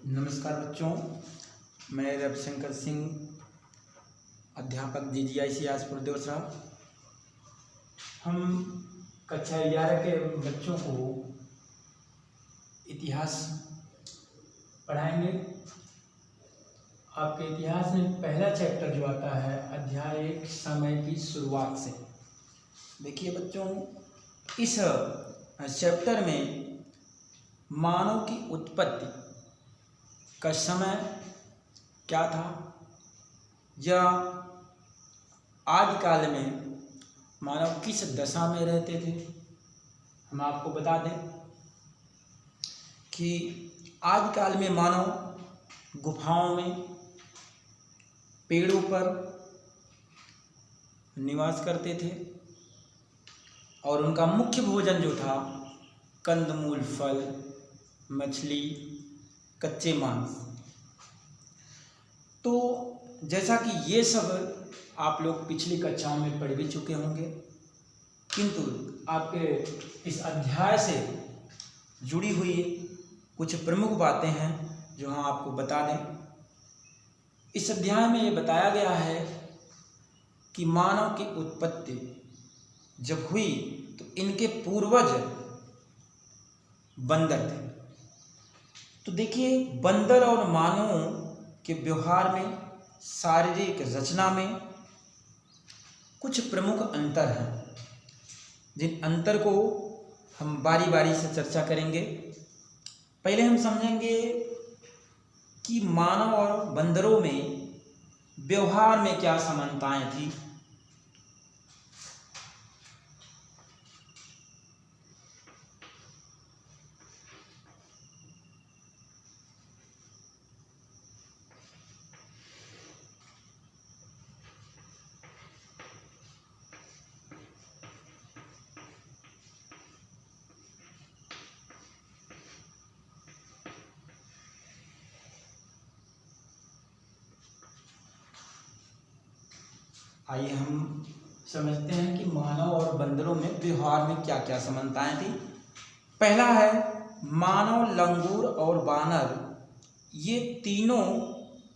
नमस्कार बच्चों, मैं रविशंकर सिंह, अध्यापक DGIC आजपुर देवसरा। हम कक्षा 11 के बच्चों को इतिहास पढ़ाएंगे। आपके इतिहास में पहला चैप्टर जो आता है अध्याय 1 समय की शुरुआत से। देखिए बच्चों, इस चैप्टर में मानव की उत्पत्ति का समय क्या था, या आदिकाल में मानव किस दशा में रहते थे। हम आपको बता दें कि आदिकाल में मानव गुफाओं में, पेड़ों पर निवास करते थे और उनका मुख्य भोजन जो था कंदमूल, फल, मछली, कच्चे मांस। तो जैसा कि ये सब आप लोग पिछली कक्षाओं में पढ़ भी चुके होंगे, किंतु आपके इस अध्याय से जुड़ी हुई कुछ प्रमुख बातें हैं जो हम आपको बता दें। इस अध्याय में ये बताया गया है कि मानव की उत्पत्ति जब हुई तो इनके पूर्वज बंदर थे। तो देखिए, बंदर और मानव के व्यवहार में, शारीरिक रचना में कुछ प्रमुख अंतर हैं, जिन अंतर को हम बारी बारी से चर्चा करेंगे। पहले हम समझेंगे कि मानव और बंदरों में व्यवहार में क्या समानताएं थी। आइए हम समझते हैं कि मानव और बंदरों में व्यवहार में क्या क्या समानताएं थी। पहला है मानव, लंगूर और वानर, ये तीनों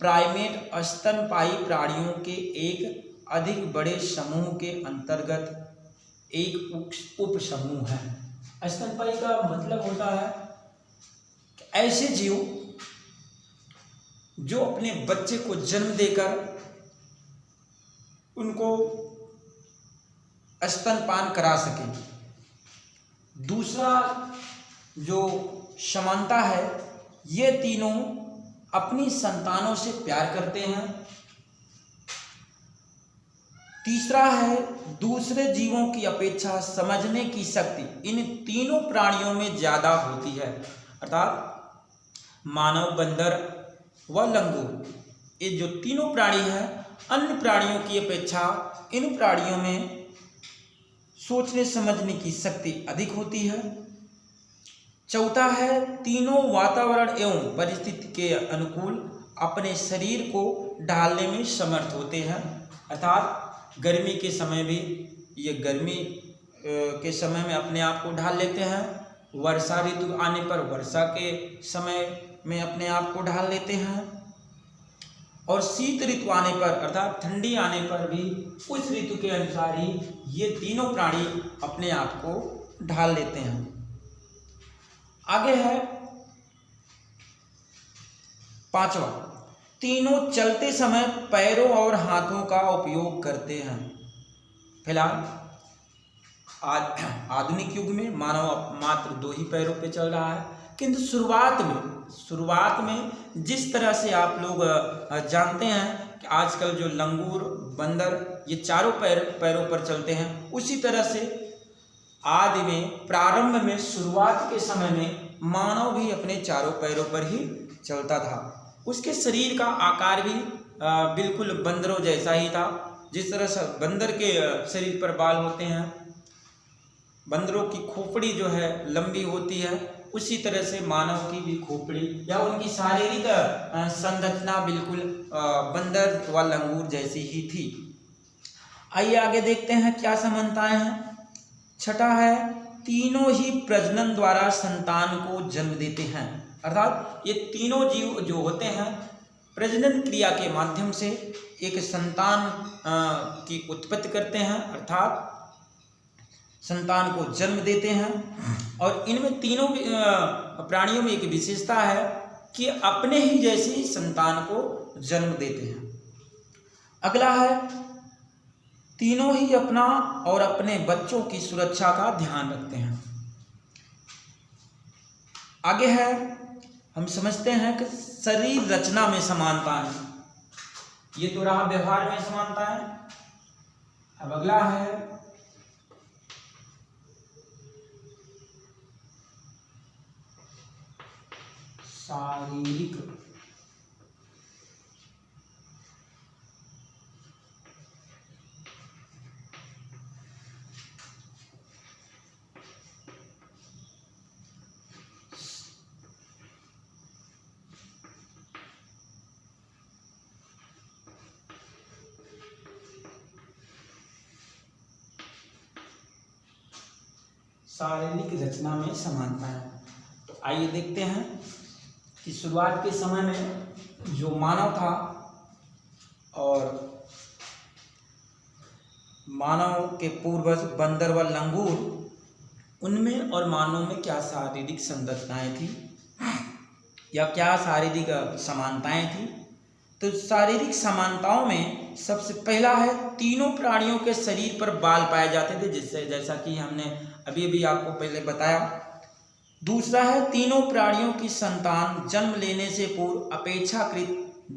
प्राइमेट स्तनपायी प्राणियों के एक अधिक बड़े समूह के अंतर्गत एक उप समूह है। स्तनपायी का मतलब होता है कि ऐसे जीव जो अपने बच्चे को जन्म देकर उनको स्तनपान करा सके। दूसरा जो समानता है, ये तीनों अपनी संतानों से प्यार करते हैं। तीसरा है दूसरे जीवों की अपेक्षा समझने की शक्ति इन तीनों प्राणियों में ज्यादा होती है। अर्थात मानव, बंदर व लंगूर, ये जो तीनों प्राणी हैं, अन्य प्राणियों की अपेक्षा इन प्राणियों में सोचने समझने की शक्ति अधिक होती है। चौथा है तीनों वातावरण एवं परिस्थिति के अनुकूल अपने शरीर को ढालने में समर्थ होते हैं। अर्थात गर्मी के समय भी ये गर्मी के समय में अपने आप को ढाल लेते हैं, वर्षा ऋतु आने पर वर्षा के समय में अपने आप को ढाल लेते हैं, और शीत ऋतु आने पर अर्थात ठंडी आने पर भी उस ऋतु के अनुसार ही ये तीनों प्राणी अपने आप को ढाल लेते हैं। आगे है पांचवा, तीनों चलते समय पैरों और हाथों का उपयोग करते हैं। फिलहाल आधुनिक युग में मानव मात्र 2 ही पैरों पे चल रहा है, किंतु शुरुआत में जिस तरह से आप लोग जानते हैं कि आजकल जो लंगूर, बंदर, ये चारों पैरों पर चलते हैं, उसी तरह से आदि में, प्रारंभ में, शुरुआत के समय में मानव भी अपने चारों पैरों पर ही चलता था। उसके शरीर का आकार भी बिल्कुल बंदरों जैसा ही था। जिस तरह से बंदर के शरीर पर बाल होते हैं, बंदरों की खोपड़ी जो है लंबी होती है, उसी तरह से मानव की भी खोपड़ी या उनकी शारीरिक संरचना बिल्कुल बंदर व लंगूर जैसी ही थी। आइए आगे देखते हैं क्या समानताएं हैं। छठा है तीनों ही प्रजनन द्वारा संतान को जन्म देते हैं। अर्थात ये तीनों जीव जो होते हैं प्रजनन क्रिया के माध्यम से एक संतान की उत्पत्ति करते हैं, अर्थात संतान को जन्म देते हैं। और इनमें तीनों प्राणियों में एक विशेषता है कि अपने ही जैसी संतान को जन्म देते हैं। अगला है, तीनों ही अपना और अपने बच्चों की सुरक्षा का ध्यान रखते हैं। आगे है, हम समझते हैं कि शरीर रचना में समानता है। ये तो रहा व्यवहार में समानता है। अब अगला है शारीरिक रचना में समानता है। तो आइए देखते हैं कि शुरुआत के समय में जो मानव था और मानव के पूर्वज बंदर व लंगूर, उनमें और मानव में क्या शारीरिक संरचनाएं थी या क्या शारीरिक समानताएं थी। तो शारीरिक समानताओं में सबसे पहला है, तीनों प्राणियों के शरीर पर बाल पाए जाते थे, जिससे जैसा कि हमने अभी अभी आपको पहले बताया। दूसरा है, तीनों प्राणियों की संतान जन्म लेने से पूर्व अपेक्षाकृत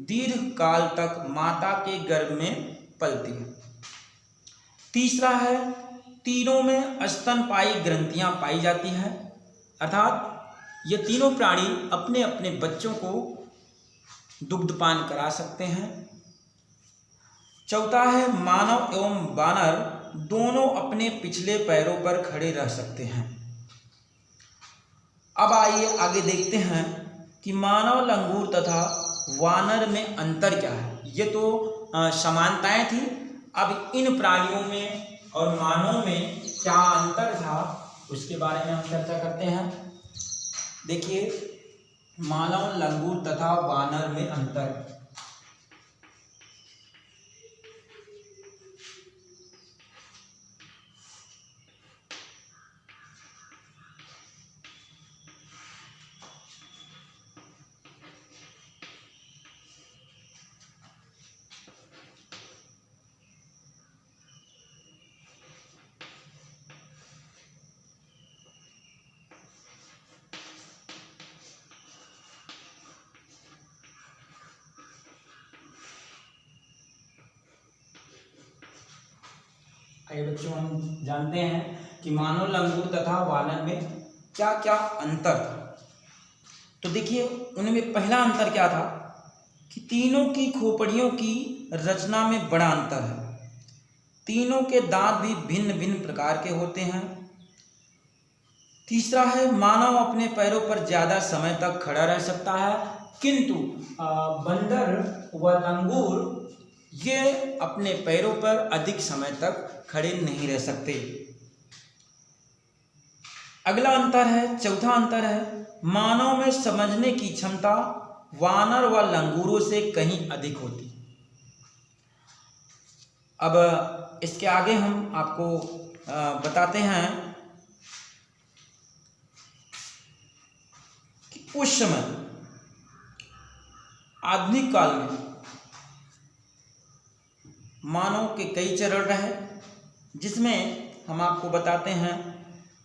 दीर्घ काल तक माता के गर्भ में पलती है। तीसरा है, तीनों में स्तनपायी ग्रंथियां पाई जाती हैं, अर्थात ये तीनों प्राणी अपने अपने बच्चों को दुग्धपान करा सकते हैं। चौथा है, मानव एवं वानर दोनों अपने पिछले पैरों पर खड़े रह सकते हैं। अब आइए आगे देखते हैं कि मानव, लंगूर तथा वानर में अंतर क्या है। ये तो समानताएं थी। अब इन प्राणियों में और मानव में क्या अंतर था उसके बारे में हम चर्चा करते हैं। देखिए, मानव, लंगूर तथा वानर में अंतर। आइए बच्चों, हम जानते हैं कि मानव, लंगूर तथा वानर में क्या क्या अंतर था। तो देखिए, उनमें पहला अंतर क्या था कि तीनों की खोपड़ियों की रचना में बड़ा अंतर है। तीनों के दांत भी भिन्न भिन्न प्रकार के होते हैं। तीसरा है, मानव अपने पैरों पर ज्यादा समय तक खड़ा रह सकता है, किंतु बंदर व लंगूर ये अपने पैरों पर अधिक समय तक खड़े नहीं रह सकते। अगला अंतर है, चौथा अंतर है, मानव में समझने की क्षमता वानर व लंगूरों से कहीं अधिक होती। अब इसके आगे हम आपको बताते हैं कि उस समय आधुनिक काल में मानव के कई चरण रहे, जिसमें हम आपको बताते हैं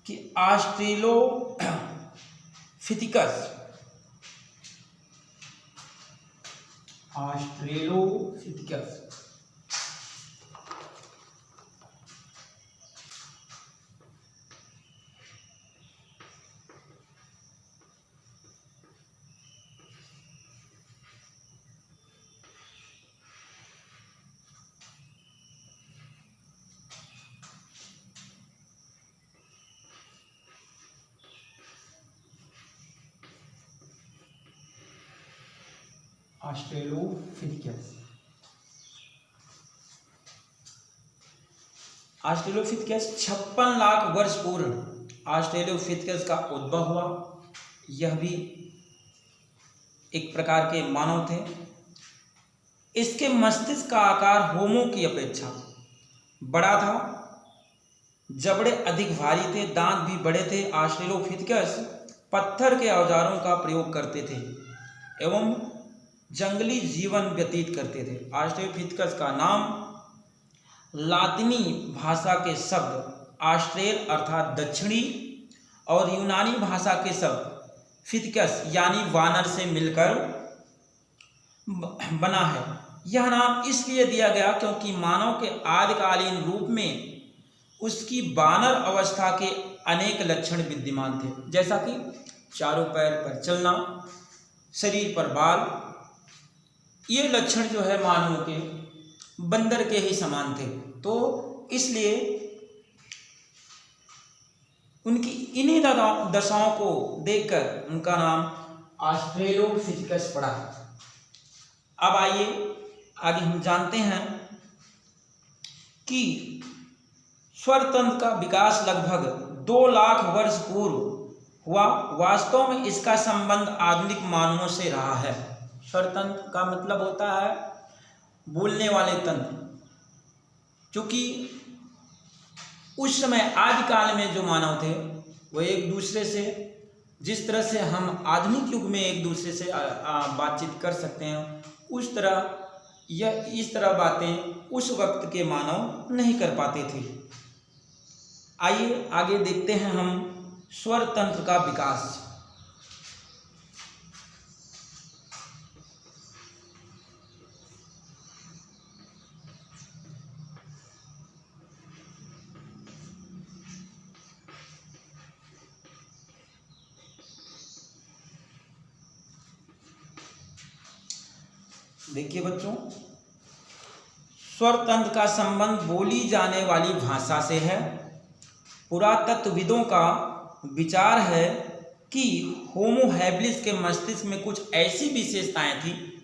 कि ऑस्ट्रेलोपिथेकस ऑस्ट्रेलोपिथेकस 56 लाख वर्ष पूर्व ऑस्ट्रेलोपिथेकस का उद्भव हुआ। यह भी एक प्रकार के मानव थे। इसके मस्तिष्क का आकार होमो की अपेक्षा बड़ा था, जबड़े अधिक भारी थे, दांत भी बड़े थे। ऑस्ट्रेलोपिथेकस पत्थर के औजारों का प्रयोग करते थे एवं जंगली जीवन व्यतीत करते थे। ऑस्ट्रेलोपिथेकस का नाम लातिनी भाषा के शब्द ऑस्ट्रेल अर्थात दक्षिणी और यूनानी भाषा के शब्द फिथकस यानी वानर से मिलकर बना है। यह नाम इसलिए दिया गया क्योंकि मानव के आदिकालीन रूप में उसकी वानर अवस्था के अनेक लक्षण विद्यमान थे, जैसा कि चारों पैर पर चलना, शरीर पर बाल। ये लक्षण जो है मानव के बंदर के ही समान थे, तो इसलिए उनकी इन्हीं दशाओं को देखकर उनका नाम ऑस्ट्रेलोपिथेकस पड़ा। अब आइए आगे हम जानते हैं कि स्वर तंत्र का विकास लगभग 2 लाख वर्ष पूर्व हुआ। वास्तव में इसका संबंध आधुनिक मानवों से रहा है। स्वर तंत्र का मतलब होता है बोलने वाले तंत्र, क्योंकि उस समय आदिकाल में जो मानव थे वो एक दूसरे से, जिस तरह से हम आधुनिक युग में एक दूसरे से बातचीत कर सकते हैं, उस तरह यह इस तरह बातें उस वक्त के मानव नहीं कर पाते थे। आइए आगे देखते हैं हम स्वर तंत्र का विकास। देखिए बच्चों, स्वर तंत्र का संबंध बोली जाने वाली भाषा से है। पुरातत्वविदों का विचार है कि होमो हैबिलिस के मस्तिष्क में कुछ ऐसी विशेषताएं थी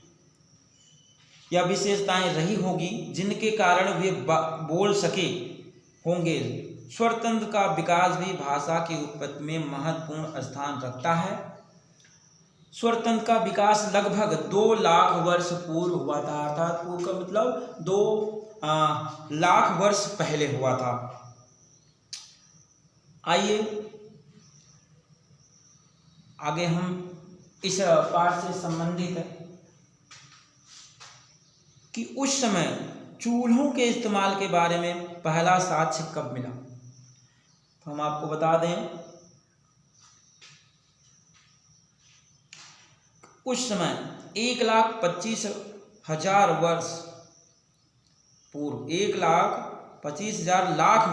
या विशेषताएं रही होगी जिनके कारण वे बोल सके होंगे। स्वर तंत्र का विकास भी भाषा की उत्पत्ति में महत्वपूर्ण स्थान रखता है। स्वर तंत्र का विकास लगभग 2 लाख वर्ष पूर्व हुआ था, अर्थात पूर्व का मतलब 2 लाख वर्ष पहले हुआ था। आइए आगे हम इस पाठ से संबंधित है कि उस समय चूल्हों के इस्तेमाल के बारे में पहला साक्ष्य कब मिला। तो हम आपको बता दें, उस समय 1,25,000 वर्ष पूर्व, 1,25,000 लाख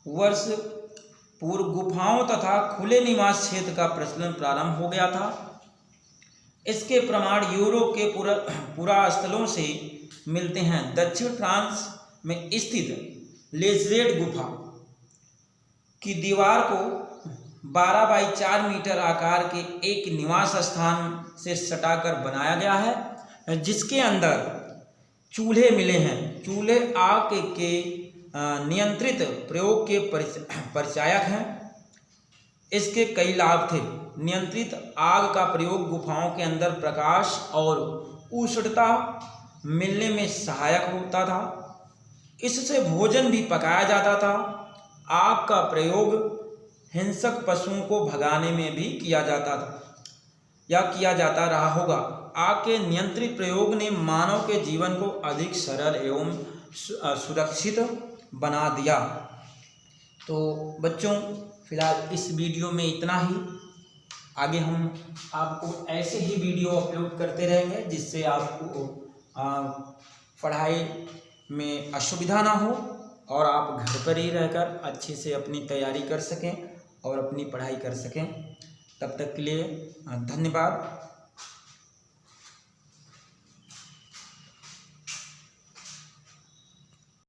वर्ष पूर्व गुफाओं तथा खुले निवास क्षेत्र का प्रचलन प्रारंभ हो गया था। इसके प्रमाण यूरोप के पुरास्थलों से मिलते हैं। दक्षिण फ्रांस में स्थित लेजरेट गुफा की दीवार को 12 बाई 4 मीटर आकार के एक निवास स्थान से सटाकर बनाया गया है, जिसके अंदर चूल्हे मिले हैं। चूल्हे आग के नियंत्रित प्रयोग के परिचायक हैं। इसके कई लाभ थे। नियंत्रित आग का प्रयोग गुफाओं के अंदर प्रकाश और उष्णता मिलने में सहायक होता था। इससे भोजन भी पकाया जाता था। आग का प्रयोग हिंसक पशुओं को भगाने में भी किया जाता था या किया जाता रहा होगा। आग के नियंत्रित प्रयोग ने मानव के जीवन को अधिक सरल एवं सुरक्षित बना दिया। तो बच्चों, फिलहाल इस वीडियो में इतना ही। आगे हम आपको ऐसे ही वीडियो अपलोड करते रहेंगे जिससे आपको पढ़ाई में असुविधा ना हो और आप घर पर ही रहकर अच्छे से अपनी तैयारी कर सकें और अपनी पढ़ाई कर सकें। तब तक के लिए धन्यवाद।